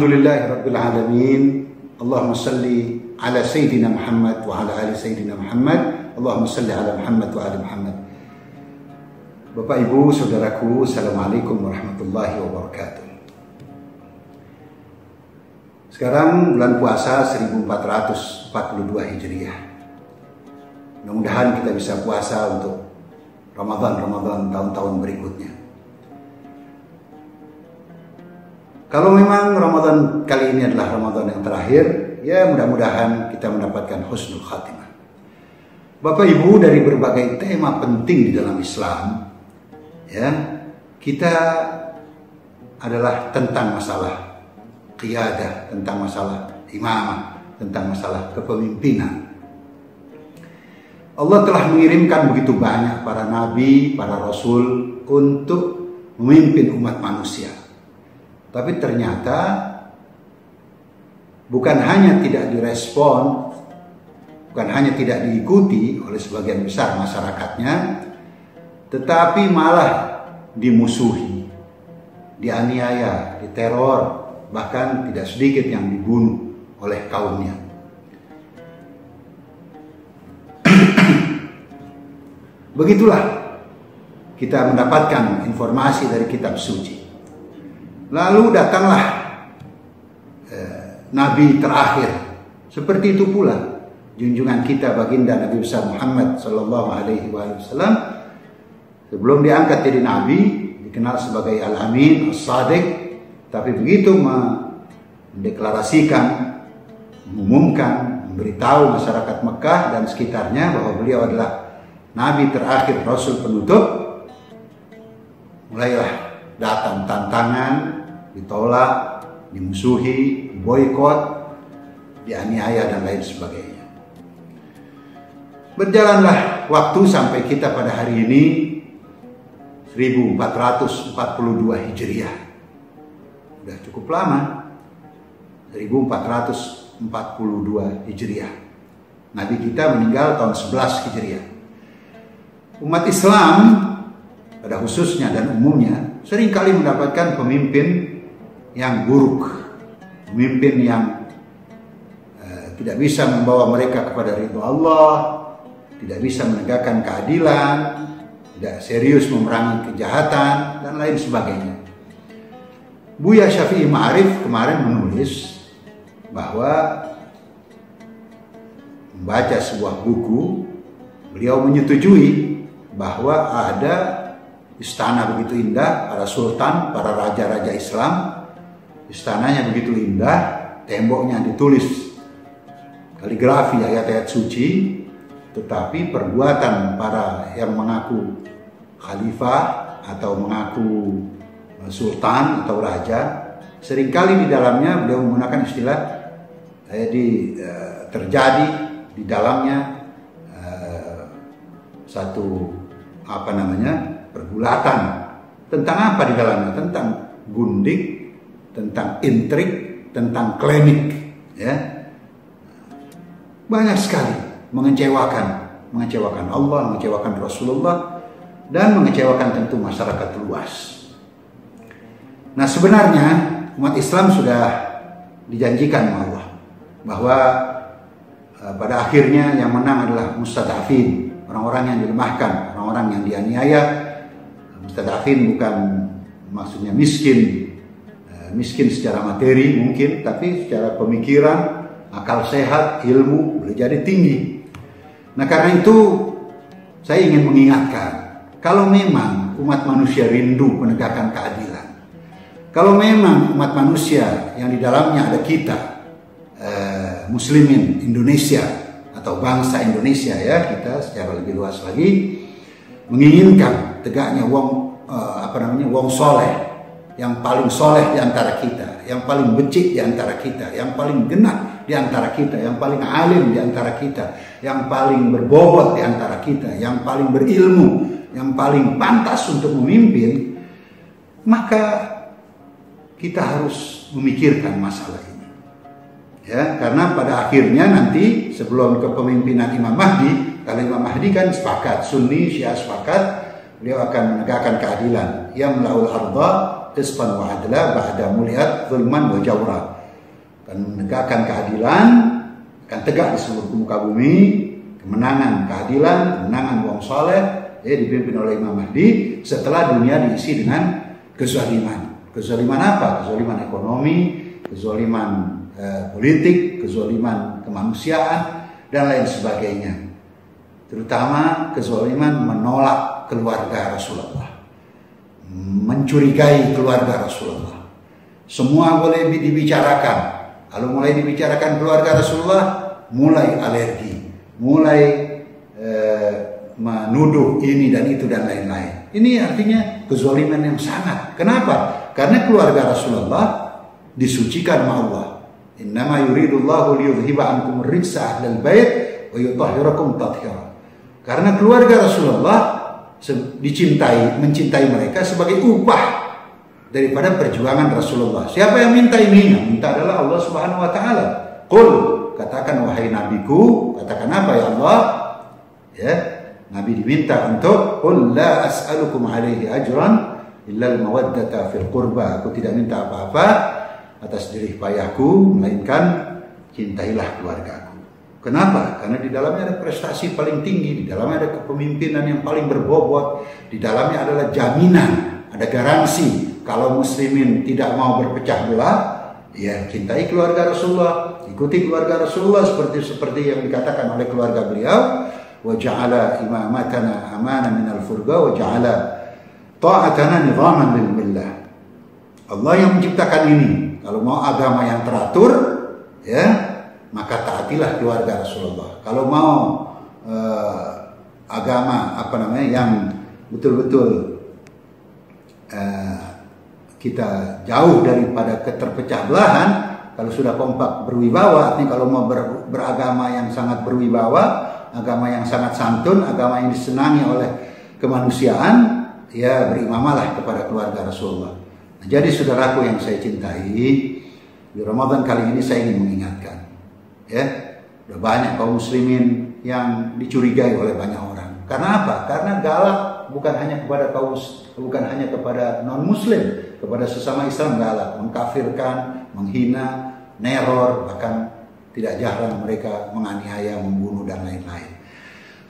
Alhamdulillahirabbil alamin. Allahumma salli ala sayyidina Muhammad wa ala ali sayyidina Muhammad. Allahumma salli ala Muhammad wa ali Muhammad. Bapak Ibu, saudaraku, assalamualaikum warahmatullahi wabarakatuh. Sekarang bulan puasa 1442 Hijriah. Mudah-mudahan kita bisa puasa untuk Ramadan tahun-tahun berikutnya. Kalau memang Ramadan kali ini adalah Ramadan yang terakhir, ya mudah-mudahan kita mendapatkan husnul khatimah. Bapak Ibu, dari berbagai tema penting di dalam Islam, ya, kita adalah tentang masalah qiyadah, tentang masalah imamah, tentang masalah kepemimpinan. Allah telah mengirimkan begitu banyak para nabi, para rasul untuk memimpin umat manusia. Tapi ternyata bukan hanya tidak direspon, bukan hanya tidak diikuti oleh sebagian besar masyarakatnya, tetapi malah dimusuhi, dianiaya, diteror, bahkan tidak sedikit yang dibunuh oleh kaumnya. Begitulah kita mendapatkan informasi dari kitab suci. Lalu datanglah Nabi terakhir. Seperti itu pula junjungan kita baginda Nabi besar Muhammad Sallallahu Alaihi Wasallam. Sebelum diangkat jadi Nabi, dikenal sebagai Al-Amin, As-Sadiq. Tapi begitu mendeklarasikan, mengumumkan, memberitahu masyarakat Mekah dan sekitarnya bahwa beliau adalah Nabi terakhir, Rasul penutup, mulailah datang tantangan, ditolak, dimusuhi, boikot, dianiaya dan lain sebagainya. Berjalanlah waktu sampai kita pada hari ini 1442 Hijriah. Sudah cukup lama, 1442 Hijriah. Nabi kita meninggal tahun 11 Hijriah. Umat Islam pada khususnya dan umumnya seringkali mendapatkan pemimpin yang buruk, pemimpin yang tidak bisa membawa mereka kepada ridho Allah, tidak bisa menegakkan keadilan, tidak serius memerangi kejahatan dan lain sebagainya. Buya Syafi'i Ma'arif kemarin menulis bahwa membaca sebuah buku, beliau menyetujui bahwa ada istana begitu indah, para sultan, para raja-raja Islam, istananya begitu indah, temboknya ditulis kaligrafi ayat-ayat suci, tetapi perbuatan para yang mengaku khalifah atau mengaku sultan atau raja, seringkali di dalamnya beliau menggunakan istilah terjadi di dalamnya satu pergulatan. Tentang apa di dalamnya? Tentang gundik, tentang intrik, tentang klinik, ya. Banyak sekali mengecewakan Allah, mengecewakan Rasulullah, dan mengecewakan tentu masyarakat luas. Nah, sebenarnya umat Islam sudah dijanjikan oleh Allah bahwa pada akhirnya yang menang adalah mustadafin, orang-orang yang dilemahkan, orang-orang yang dianiaya. Mustadafin bukan maksudnya miskin, miskin secara materi mungkin, tapi secara pemikiran, akal sehat, ilmu boleh jadi tinggi. Nah, karena itu saya ingin mengingatkan, kalau memang umat manusia rindu penegakan keadilan, kalau memang umat manusia yang di dalamnya ada kita, muslimin Indonesia atau bangsa Indonesia, ya, kita secara lebih luas lagi menginginkan tegaknya wong soleh, yang paling soleh di antara kita, yang paling becik di antara kita, yang paling genah di antara kita, yang paling alim di antara kita, yang paling berbobot di antara kita, yang paling berilmu, yang paling pantas untuk memimpin, maka kita harus memikirkan masalah ini. Ya, karena pada akhirnya nanti sebelum kepemimpinan Imam Mahdi, kalau Imam Mahdi kan sepakat, Sunni, Syiah sepakat, beliau akan menegakkan keadilan. Yamla'ul arda qistan wa adla ba'da muliat zulman wa jawra. Akan menegakkan keadilan, akan tegak di seluruh muka bumi, kemenangan keadilan, kemenangan wong saleh dipimpin oleh Imam Mahdi setelah dunia diisi dengan kezaliman. Kezaliman apa? Kezaliman ekonomi, kezaliman politik, kezaliman kemanusiaan dan lain sebagainya. Terutama kezaliman menolak keluarga Rasulullah, mencurigai keluarga Rasulullah. Semua boleh dibicarakan. Kalau mulai dibicarakan keluarga Rasulullah, mulai alergi, mulai menuduh ini dan itu dan lain-lain. Ini artinya kezaliman yang sangat. Kenapa? Karena keluarga Rasulullah disucikan oleh Allah. Innama yuridullahu liyudhiba ankum rijsa ahlal bait wa yutahhirakum tathira. Karena keluarga Rasulullah mencintai mereka sebagai upah daripada perjuangan Rasulullah. Siapa yang minta ini? Yang minta adalah Allah Subhanahu wa taala. Qul, katakan wahai nabiku, katakan apa ya Allah? Ya, Nabi diminta untuk qul la as'alukum alaihi ajran illa al-mawaddata fil qurba. Aku tidak minta apa-apa atas jerih payahku melainkan cintailah keluargaku. Kenapa? Karena di dalamnya ada prestasi paling tinggi, di dalamnya ada kepemimpinan yang paling berbobot, di dalamnya adalah jaminan, ada garansi. Kalau muslimin tidak mau berpecah belah, ya cintai keluarga Rasulullah, ikuti keluarga Rasulullah seperti yang dikatakan oleh keluarga beliau, wa ja'ala imamatana amana minal furqa wa ja'ala ta'atana nizaman lil millah. Allah yang menciptakan ini. Kalau mau agama yang teratur, ya, maka taatilah keluarga Rasulullah. Kalau mau agama yang betul-betul kita jauh daripada keterpecah belahan, kalau sudah kompak berwibawa, artinya kalau mau beragama yang sangat berwibawa, agama yang sangat santun, agama yang disenangi oleh kemanusiaan, ya berimamalah kepada keluarga Rasulullah. Nah, jadi saudaraku yang saya cintai, di Ramadan kali ini saya ingin mengingatkan, ya, udah banyak kaum muslimin yang dicurigai oleh banyak orang. Karena apa? Karena galak bukan hanya kepada non-muslim, kepada sesama Islam galak, mengkafirkan, menghina, neror, bahkan tidak jarang mereka menganiaya, membunuh dan lain-lain.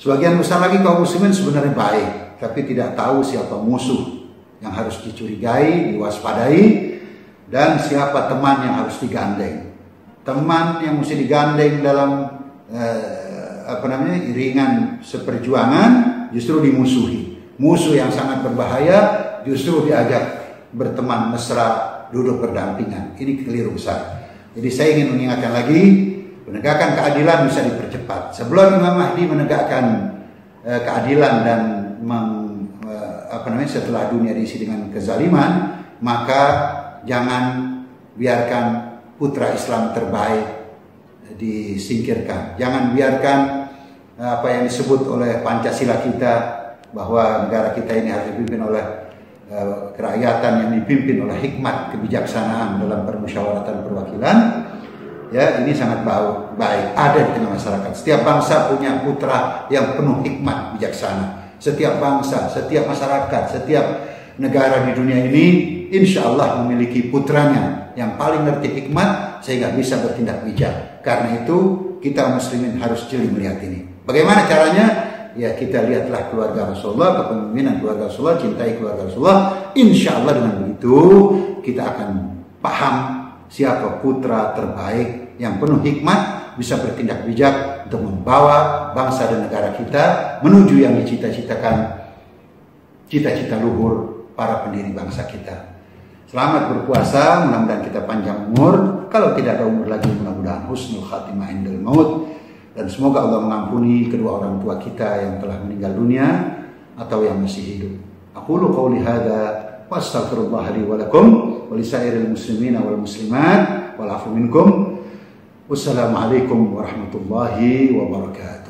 Sebagian besar lagi kaum muslimin sebenarnya baik, tapi tidak tahu siapa musuh yang harus dicurigai, diwaspadai, dan siapa teman yang harus digandeng. Teman yang mesti digandeng dalam iringan seperjuangan justru dimusuhi. Musuh yang sangat berbahaya justru diajak berteman mesra, duduk berdampingan. Ini keliru besar. Jadi saya ingin mengingatkan lagi, penegakan keadilan bisa dipercepat. Sebelum Imam Mahdi menegakkan keadilan dan setelah dunia diisi dengan kezaliman, maka jangan biarkan putra Islam terbaik disingkirkan. Jangan biarkan apa yang disebut oleh Pancasila kita, bahwa negara kita ini harus dipimpin oleh kerakyatan yang dipimpin oleh hikmat kebijaksanaan dalam permusyawaratan perwakilan. Ya, ini sangat baik ada di tengah masyarakat. Setiap bangsa punya putra yang penuh hikmat bijaksana. Setiap bangsa, setiap masyarakat, setiap negara di dunia ini insya Allah memiliki putranya yang paling ngerti hikmat sehingga bisa bertindak bijak. Karena itu kita muslimin harus jeli melihat ini. Bagaimana caranya? Ya, kita lihatlah keluarga Rasulullah, kepemimpinan keluarga Rasulullah, cintai keluarga Rasulullah. Insya Allah dengan begitu kita akan paham siapa putra terbaik yang penuh hikmat, bisa bertindak bijak untuk membawa bangsa dan negara kita menuju yang dicita-citakan, cita-cita luhur para pendiri bangsa kita. Selamat berpuasa, mudah-mudahan kita panjang umur. Kalau tidak ada umur lagi, mudah-mudahan husnul khatimah indal maut. Dan semoga Allah mengampuni kedua orang tua kita yang telah meninggal dunia atau yang masih hidup. Aqulu qawli hadza wa astaghfirullah li wa lakum wa lisairil muslimina wal muslimat wal afu minkum. Wassalamualaikum warahmatullahi wabarakatuh.